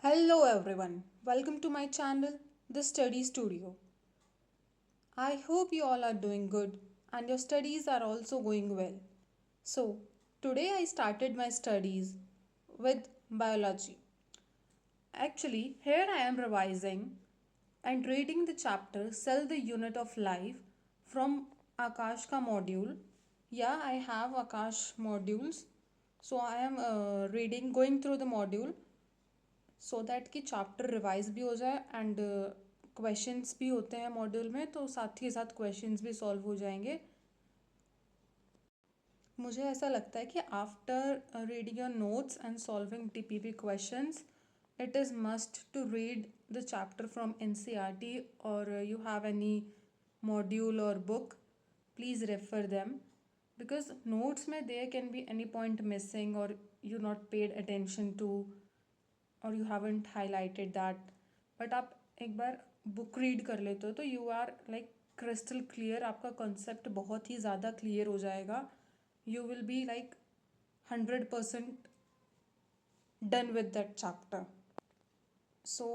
Hello everyone, welcome to my channel, The Study Studio. I hope you all are doing good and your studies are also going well. So, today I started my studies with biology. Actually, here I am revising and reading the chapter Cell the Unit of Life from Akash ka module. Yeah, I have Akash modules. So I am reading, going through the module so that कि chapter revise भी हो जाए and questions भी होते हैं module में तो साथ ही साथ क्वेश्चंस भी सॉल्व हो जाएंगे. मुझे ऐसा लगता है कि after reading your notes and solving TPP questions it is must to read the chapter from NCERT or you have any module or book, please refer them because notes में there can be any point missing or you not paid attention to और you haven't highlighted that but आप एक बार book read कर लेते हो तो you are like crystal clear. आपका कॉन्सेप्ट बहुत ही ज़्यादा क्लियर हो जाएगा. You will be like 100% done with that chapter. So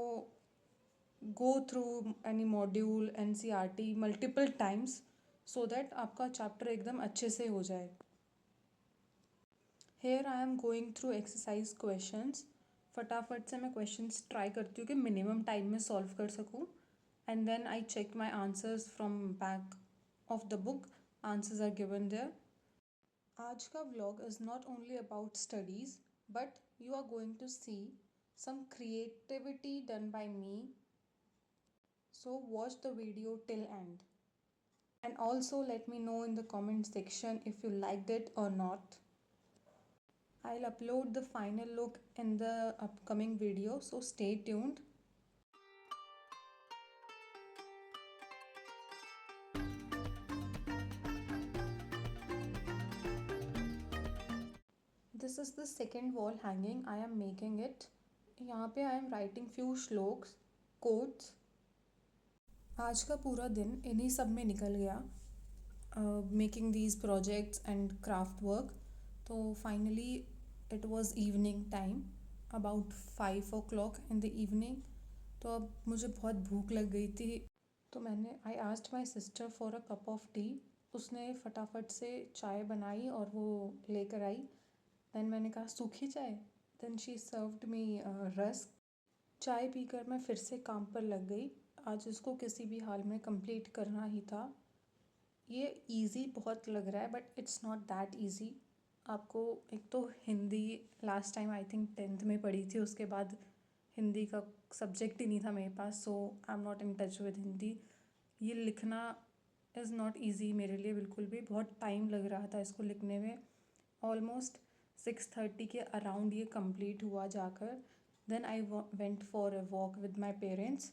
go through any module NCERT multiple times so that आपका चैप्टर एकदम अच्छे से हो जाए. Here I am going through exercise questions. फटाफट से मैं क्वेश्चंस ट्राई करती हूँ कि मिनिमम टाइम में सॉल्व कर सकूँ and then I check my answers from back of the book. Answers are given there. आज का vlog is not only about studies but you are going to see some creativity done by me. So watch the video till end. And also let me know in the comment section if you liked it or not. I'll upload the final look in the upcoming video, so stay tuned. This is the second wall hanging. I am making it. यहाँ पे I am writing few shlokas, quotes. आज का पूरा दिन इन्हीं सब में निकल गया, making these projects and craft work. तो finally it was evening time, about 5 o'clock in the evening. तो अब मुझे बहुत भूख लग गई थी तो मैंने I asked my sister for a cup of T. उसने फटाफट से चाय बनाई और वो लेकर आई. देन मैंने कहा सूखी चाय. Then she served me rusk. चाय पीकर मैं फिर से काम पर लग गई. आज इसको किसी भी हाल में कंप्लीट करना ही था. ये इजी बहुत लग रहा है but it's not that easy. आपको एक तो Hindi last time I think 10th में पढ़ी थी, उसके बाद हिंदी का सब्जेक्ट ही नहीं था मेरे पास. So I am not in touch with Hindi. ये लिखना इज़ नॉट ईजी मेरे लिए बिल्कुल भी. बहुत टाइम लग रहा था इसको लिखने में. ऑलमोस्ट 6:30 के अराउंड ये कंप्लीट हुआ जाकर. Then I went for a walk with my parents.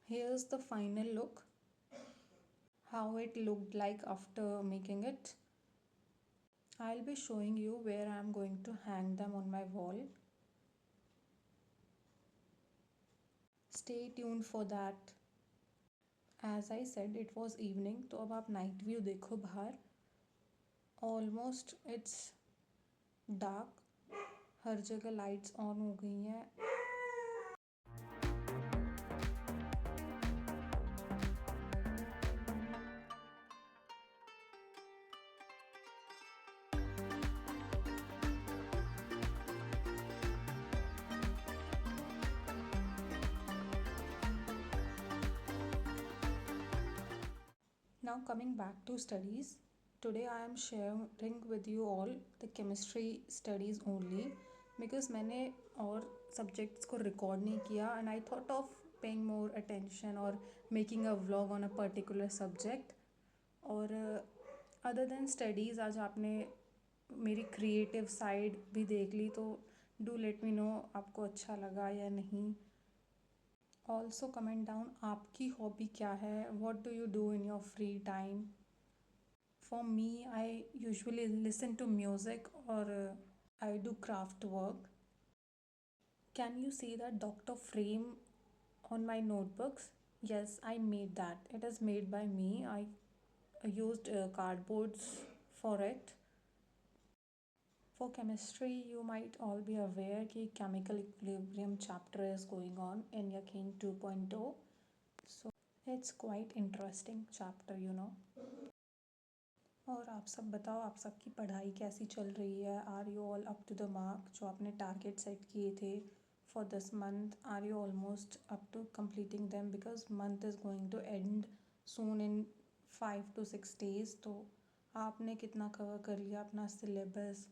Here's the final look, how it looked like after making it. I'll be showing you where I'm going to hang them on my wall. Stay tuned for that. As I said, it was evening, तो अब आप night view देखो बाहर. Almost it's dark. हर जगह lights on हो गई हैं. Now coming back to studies, today I am sharing with you all the chemistry studies only because मैंने और subjects को record नहीं किया and I thought of paying more attention or making a vlog on a particular subject. और other than studies आज आपने मेरी creative side भी देख ली, तो do let me know आपको अच्छा लगा या नहीं. ऑल्सो कमेंट डाउन आपकी हॉबी क्या है, what do you do in your free time. For me I usually listen to music और I do craft work. Can you see that doctor frame on my notebooks? Yes, I made that. It is made by me. I used cardboards for it. For chemistry, you might all be aware कि chemical equilibrium chapter is going on in Yakin 2.0. So it's quite interesting chapter, you know. और आप सब बताओ, आप सबकी पढ़ाई कैसी चल रही है. Are you all up to the mark? जो आपने टारगेट सेट किए थे for this month, are you almost up to completing them? Because month is going to end soon in 5 to 6 days. तो आपने कितना कवर कर लिया अपना सिलेबस?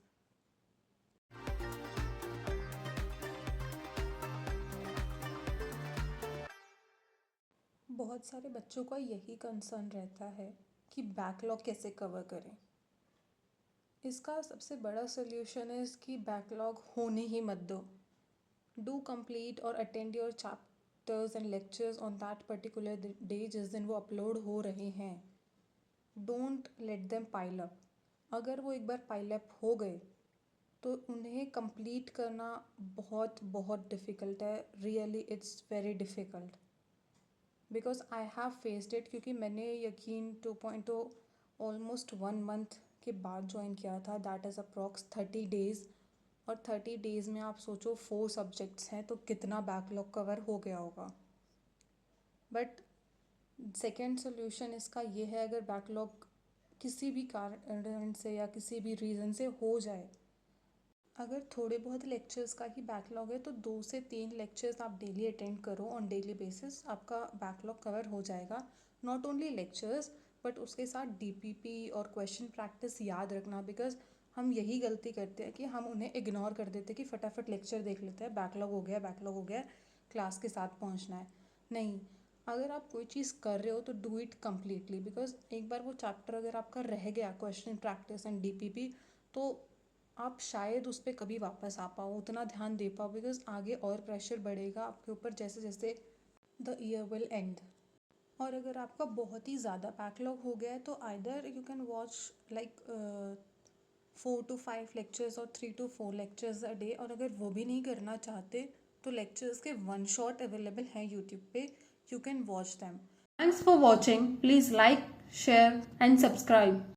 बहुत सारे बच्चों का यही कंसर्न रहता है कि बैकलॉग कैसे कवर करें. इसका सबसे बड़ा सोल्यूशन है कि बैकलॉग होने ही मत दो. डू कंप्लीट और attend your chapters and lectures on that particular day जिस दिन वो अपलोड हो रहे हैं. Don't let them pile up. अगर वो एक बार पाइल अप हो गए तो उन्हें कंप्लीट करना बहुत बहुत डिफ़िकल्ट है. Really it's very difficult because I have faced it. क्योंकि मैंने यकीन 2.0 ऑलमोस्ट 1 month के बाद ज्वाइन किया था. That is approx 30 days. और 30 days में आप सोचो 4 सब्जेक्ट्स हैं तो कितना बैकलॉग कवर हो गया होगा. बट सेकेंड सोल्यूशन इसका ये है, अगर बैकलॉग किसी भी कारण से या किसी भी रीज़न से हो जाए, अगर थोड़े बहुत लेक्चर्स का ही बैकलॉग है तो 2 से 3 लेक्चर्स आप डेली अटेंड करो ऑन डेली बेसिस. आपका बैकलॉग कवर हो जाएगा. नॉट ओनली लेक्चर्स बट उसके साथ DPP और क्वेश्चन प्रैक्टिस याद रखना. बिकॉज हम यही गलती करते हैं कि हम उन्हें इग्नोर कर देते हैं कि फटाफट लेक्चर देख लेते हैं, बैकलॉग हो गया, क्लास के साथ पहुंचना है. नहीं, अगर आप कोई चीज़ कर रहे हो तो डू इट कम्प्लीटली. बिकॉज एक बार वो चैप्टर अगर आपका रह गया, क्वेश्चन प्रैक्टिस एंड DPP, तो आप शायद उस पर कभी वापस आ पाओ, उतना ध्यान दे पाओ. बिकॉज आगे और प्रेशर बढ़ेगा आपके ऊपर जैसे जैसे द ईयर विल एंड. और अगर आपका बहुत ही ज़्यादा बैकलॉग हो गया है तो either you can watch like 4 to 5 lectures और 3 to 4 लेक्चर्स अ डे. और अगर वो भी नहीं करना चाहते तो लेक्चर्स के 1 shot अवेलेबल हैं यूट्यूब पे, you can watch them. Thanks for watching. Please like, share and subscribe.